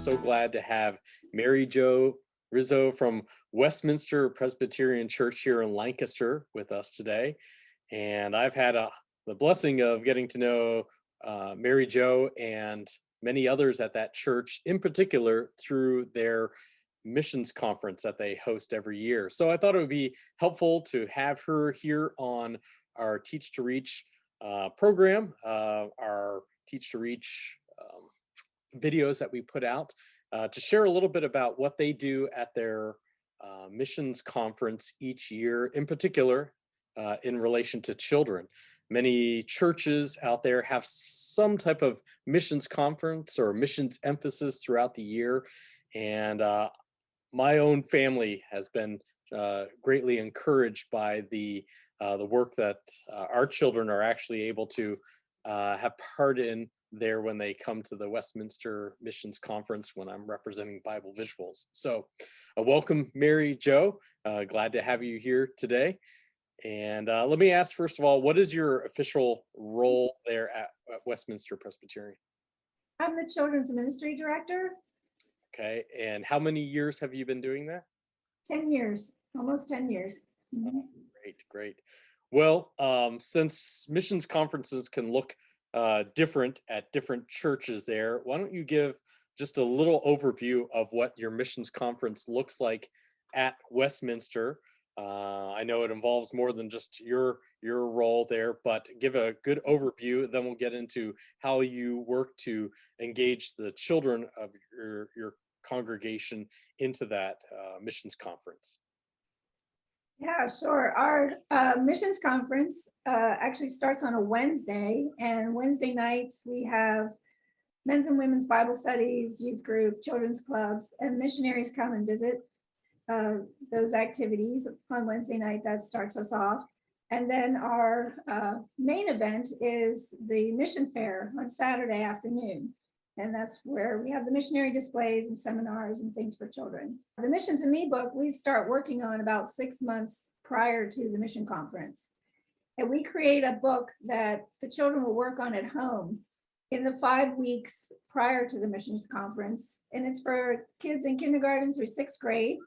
so glad to have Mary Jo Rizzo from Westminster Presbyterian Church here in Lancaster with us today. And I've had the blessing of getting to know Mary Jo and many others at that church, in particular through their missions conference that they host every year. So I thought it would be helpful to have her here on our Teach2Reach program, our Teach2Reach videos that we put out to share a little bit about what they do at their missions conference each year, in particular in relation to children. Many churches out there have some type of missions conference or missions emphasis throughout the year. And my own family has been greatly encouraged by the work that our children are actually able to have part in there when they come to the Westminster Missions Conference when I'm representing Bible Visuals. So welcome, Mary Jo. Glad to have you here today. And let me ask, first of all, what is your official role there at Westminster Presbyterian? I'm the Children's Ministry Director. Okay, and how many years have you been doing that? 10 years, almost 10 years. Mm-hmm. Great. Well, since missions conferences can look different at different churches there, why don't you give just a little overview of what your missions conference looks like at Westminster? I know it involves more than just your role there, but give a good overview. Then we'll get into how you work to engage the children of your congregation into that missions conference. Yeah, sure. Our missions conference actually starts on a Wednesday, and Wednesday nights we have men's and women's Bible studies, youth group, children's clubs, and missionaries come and visit those activities on Wednesday night. That starts us off. And then our main event is the mission fair on Saturday afternoon. And that's where we have the missionary displays and seminars and things for children. The Missions in Me book, we start working on about 6 months prior to the mission conference. And we create a book that the children will work on at home in the 5 weeks prior to the missions conference. And it's for kids in kindergarten through 6th grade.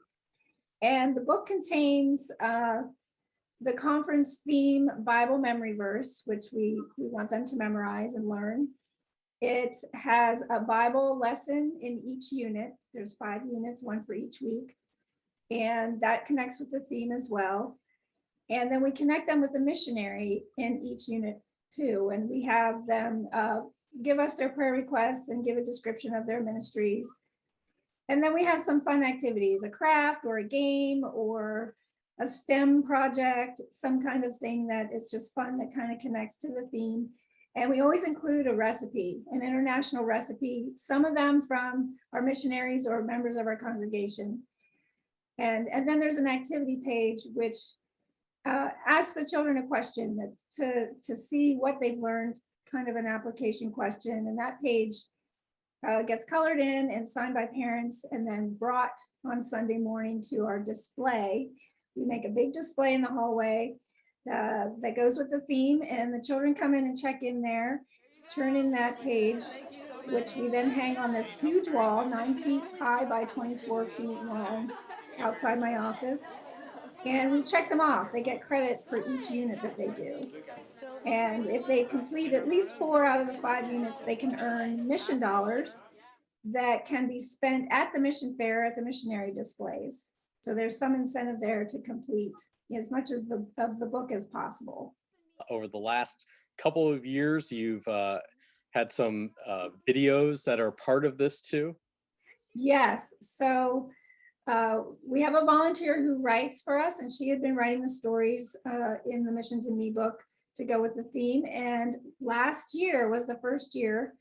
And the book contains the conference theme Bible memory verse, which we want them to memorize and learn. It has a Bible lesson in each unit. There's 5 units, one for each week. And that connects with the theme as well. And then we connect them with the missionary in each unit too. And we have them give us their prayer requests and give a description of their ministries. And then we have some fun activities, a craft or a game or a STEM project, some kind of thing that is just fun that kind of connects to the theme. And we always include a recipe, an international recipe, some of them from our missionaries or members of our congregation. And then there's an activity page which asks the children a question to see what they've learned, kind of an application question. And that page gets colored in and signed by parents and then brought on Sunday morning to our display. We make a big display in the hallway that goes with the theme, and the children come in and check in there, turn in that page, which we then hang on this huge wall, 9 feet high by 24 feet long, outside my office. And we check them off. They get credit for each unit that they do. And if they complete at least 4 out of the 5 units, they can earn mission dollars that can be spent at the mission fair at the missionary displays. So there's some incentive there to complete as much of the book as possible. Over the last couple of years, you've had some videos that are part of this too? Yes. So we have a volunteer who writes for us, and she had been writing the stories in the Missions in Me book to go with the theme. And last year was the first year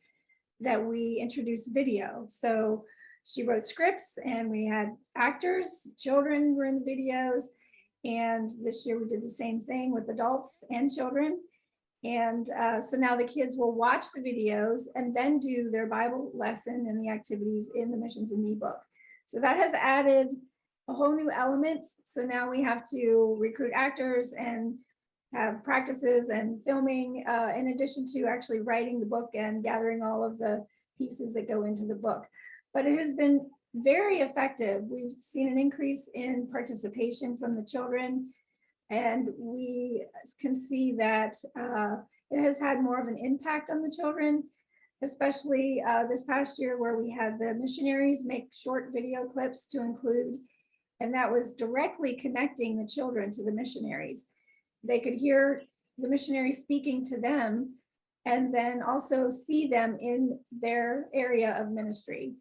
that we introduced video. So she wrote scripts and we had actors, children were in the videos. And this year we did the same thing with adults and children. And so now the kids will watch the videos and then do their Bible lesson and the activities in the Missions in Me book. So that has added a whole new element. So now we have to recruit actors and have practices and filming in addition to actually writing the book and gathering all of the pieces that go into the book. but it has been very effective. We've seen an increase in participation from the children, and we can see that it has had more of an impact on the children, especially this past year where we had the missionaries make short video clips to include, and that was directly connecting the children to the missionaries. They could hear the missionaries speaking to them and then also see them in their area of ministry.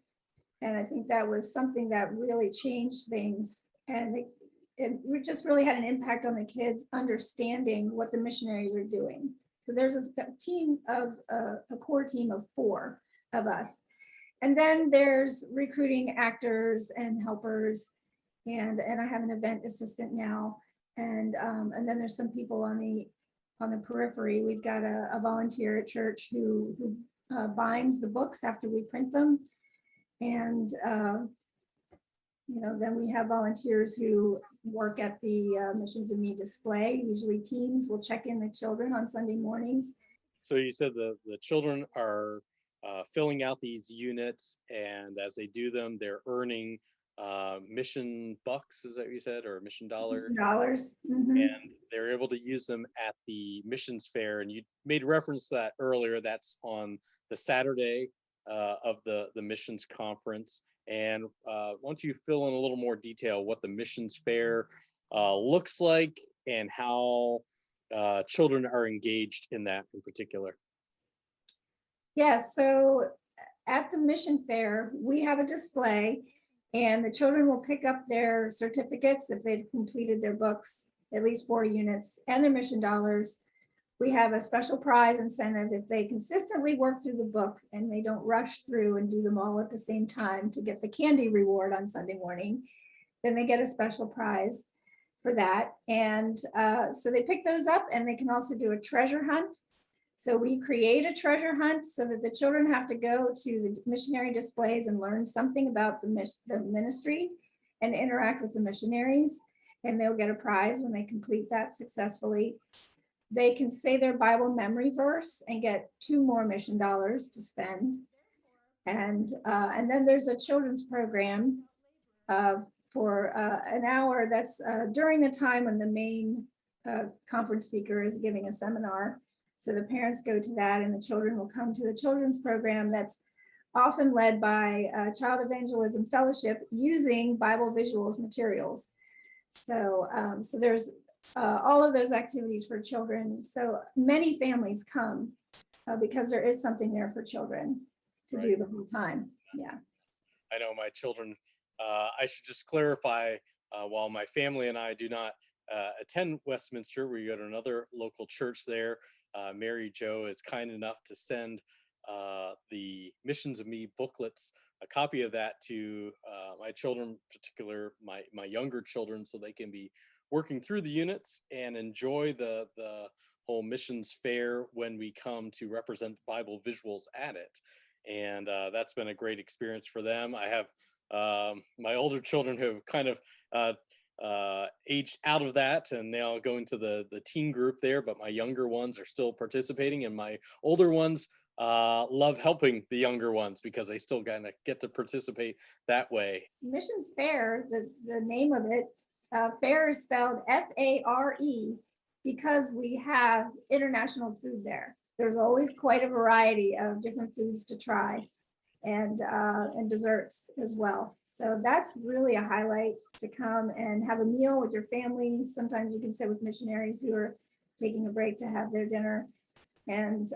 And I think that was something that really changed things. And it just really had an impact on the kids understanding what the missionaries are doing. So there's a team of a core team of 4 of us. And then there's recruiting actors and helpers. And I have an event assistant now. And then there's some people on the periphery. We've got a volunteer at church who binds the books after we print them. And then we have volunteers who work at the Missions and Me display. Usually teams will check in the children on Sunday mornings. So you said the children are filling out these units, and as they do them, they're earning mission bucks, is that what you said, or mission dollars? Dollars. And they're able to use them at the missions fair. And you made reference to that earlier. That's on the Saturday of the missions conference. And why don't you fill in a little more detail what the missions fair looks like and how children are engaged in that in particular? Yeah, so at the mission fair, we have a display, and the children will pick up their certificates if they've completed their books, at least 4 units, and their mission dollars. We have a special prize incentive if they consistently work through the book and they don't rush through and do them all at the same time to get the candy reward on Sunday morning. Then they get a special prize for that. And so they pick those up, and they can also do a treasure hunt. So we create a treasure hunt so that the children have to go to the missionary displays and learn something about the ministry and interact with the missionaries. And they'll get a prize when they complete that successfully. They can say their Bible memory verse and get 2 more mission dollars to spend. And then there's a children's program for an hour. That's during the time when the main conference speaker is giving a seminar. So the parents go to that, and the children will come to the children's program that's often led by Child Evangelism Fellowship using Bible visuals materials. So there's all of those activities for children. So many families come because there is something there for children to do the whole time. Yeah. I know my children, I should just clarify, while my family and I do not attend Westminster, we go to another local church there. Mary Jo is kind enough to send the Missions of Me booklets, a copy of that to my children, in particular my younger children, so they can be working through the units and enjoy the whole missions fair when we come to represent Bible visuals at it. And that's been a great experience for them. I have my older children who have kind of aged out of that and now go into the teen group there, but my younger ones are still participating, and my older ones love helping the younger ones because they still kind of get to participate that way. Missions Fair, the name of it, fair is spelled Fare because we have international food there. There's always quite a variety of different foods to try, and desserts as well. So that's really a highlight, to come and have a meal with your family. Sometimes you can sit with missionaries who are taking a break to have their dinner and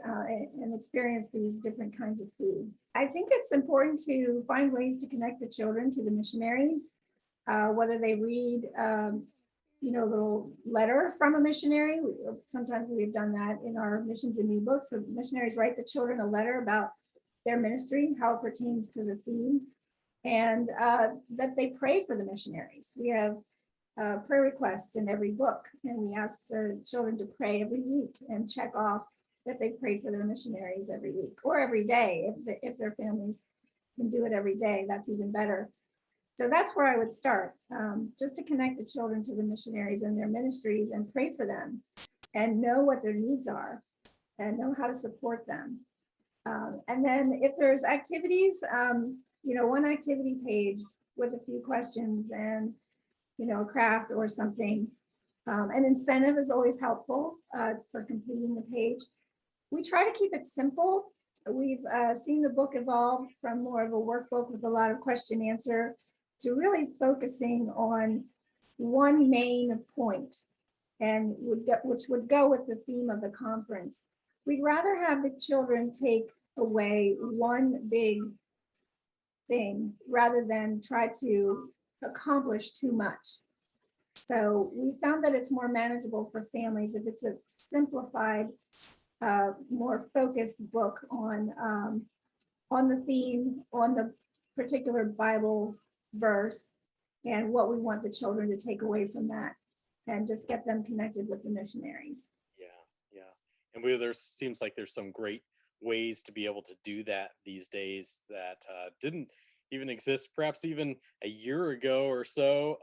experience these different kinds of food. I think it's important to find ways to connect the children to the missionaries, whether they read a little letter from a missionary. Sometimes we've done that in our Missions and Me books. So missionaries write the children a letter about their ministry, how it pertains to the theme, and that they pray for the missionaries. We have prayer requests in every book, and we ask the children to pray every week and check off that they prayed for their missionaries every week or every day. If their families can do it every day, that's even better. So that's where I would start, just to connect the children to the missionaries and their ministries and pray for them and know what their needs are and know how to support them. And then if there's activities, one activity page with a few questions and, a craft or something. An incentive is always helpful for completing the page. We try to keep it simple. We've seen the book evolve from more of a workbook with a lot of question answer to really focusing on one main point, and which would go with the theme of the conference. We'd rather have the children take away one big thing rather than try to accomplish too much. So we found that it's more manageable for families if it's a simplified, more focused book on the theme, on the particular Bible verse, and what we want the children to take away from that, and just get them connected with the missionaries. Yeah. And there seems like there's some great ways to be able to do that these days that didn't even exist perhaps even a year ago or so.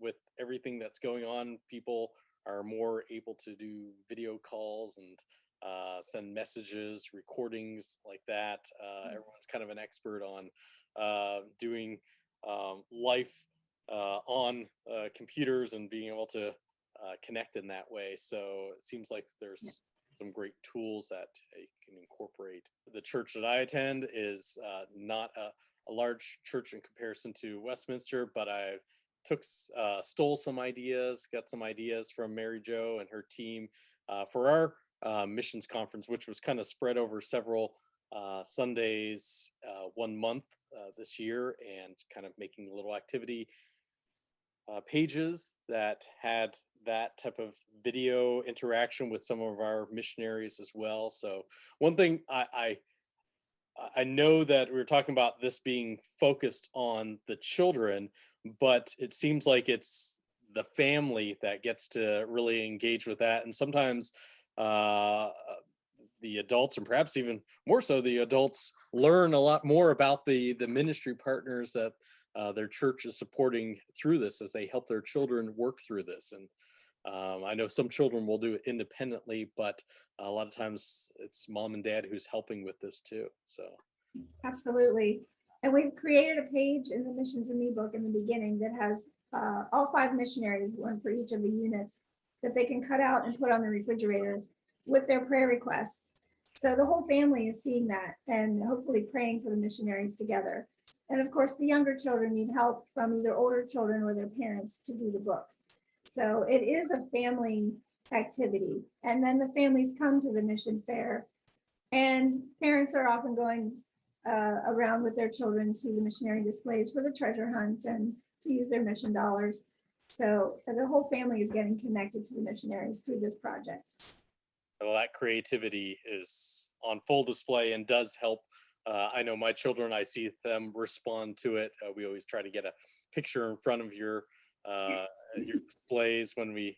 With everything that's going on, people are more able to do video calls and send messages, recordings like that. Everyone's kind of an expert on doing life on computers and being able to connect in that way. So it seems like there's some great tools that you can incorporate. The church that I attend is not a large church in comparison to Westminster, but I stole some ideas, got some ideas from Mary Jo and her team for our missions conference, which was kind of spread over several Sundays, 1 month this year, and kind of making little activity pages that had that type of video interaction with some of our missionaries as well. So one thing I know that we were talking about this being focused on the children, but it seems like it's the family that gets to really engage with that. And sometimes the adults, and perhaps even more so the adults, learn a lot more about the ministry partners that their church is supporting through this as they help their children work through this. And I know some children will do it independently, but a lot of times it's mom and dad who's helping with this too. So absolutely. And we've created a page in the Missions and Me book in the beginning that has all 5 missionaries, one for each of the units, that they can cut out and put on the refrigerator with their prayer requests. So the whole family is seeing that and hopefully praying for the missionaries together. And of course, the younger children need help from either older children or their parents to do the book. So it is a family activity. And then the families come to the mission fair, and parents are often going around with their children to the missionary displays for the treasure hunt and to use their mission dollars. So the whole family is getting connected to the missionaries through this project. Well, that creativity is on full display and does help. I know my children, I see them respond to it. We always try to get a picture in front of your displays when we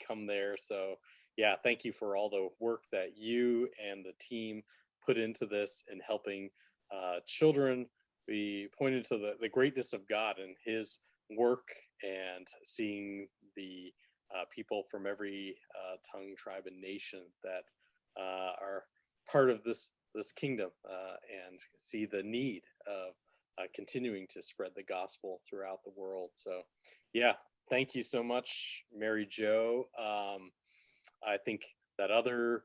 come there. So yeah, thank you for all the work that you and the team put into this and helping children be pointed to the greatness of God and his work, and seeing the people from every tongue, tribe, and nation that are part of this kingdom, and see the need of continuing to spread the gospel throughout the world. So yeah, thank you so much, Mary Jo. I think that other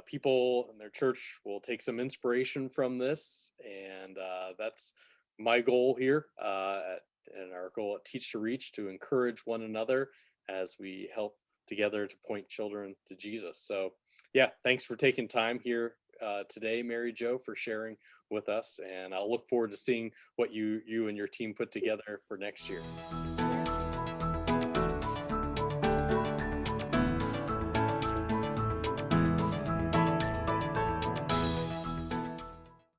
people in their church will take some inspiration from this, and that's my goal here, and our goal at Teach2Reach, to encourage one another as we help together to point children to Jesus. So yeah, thanks for taking time here today, Mary Jo, for sharing with us, and I'll look forward to seeing what you and your team put together for next year.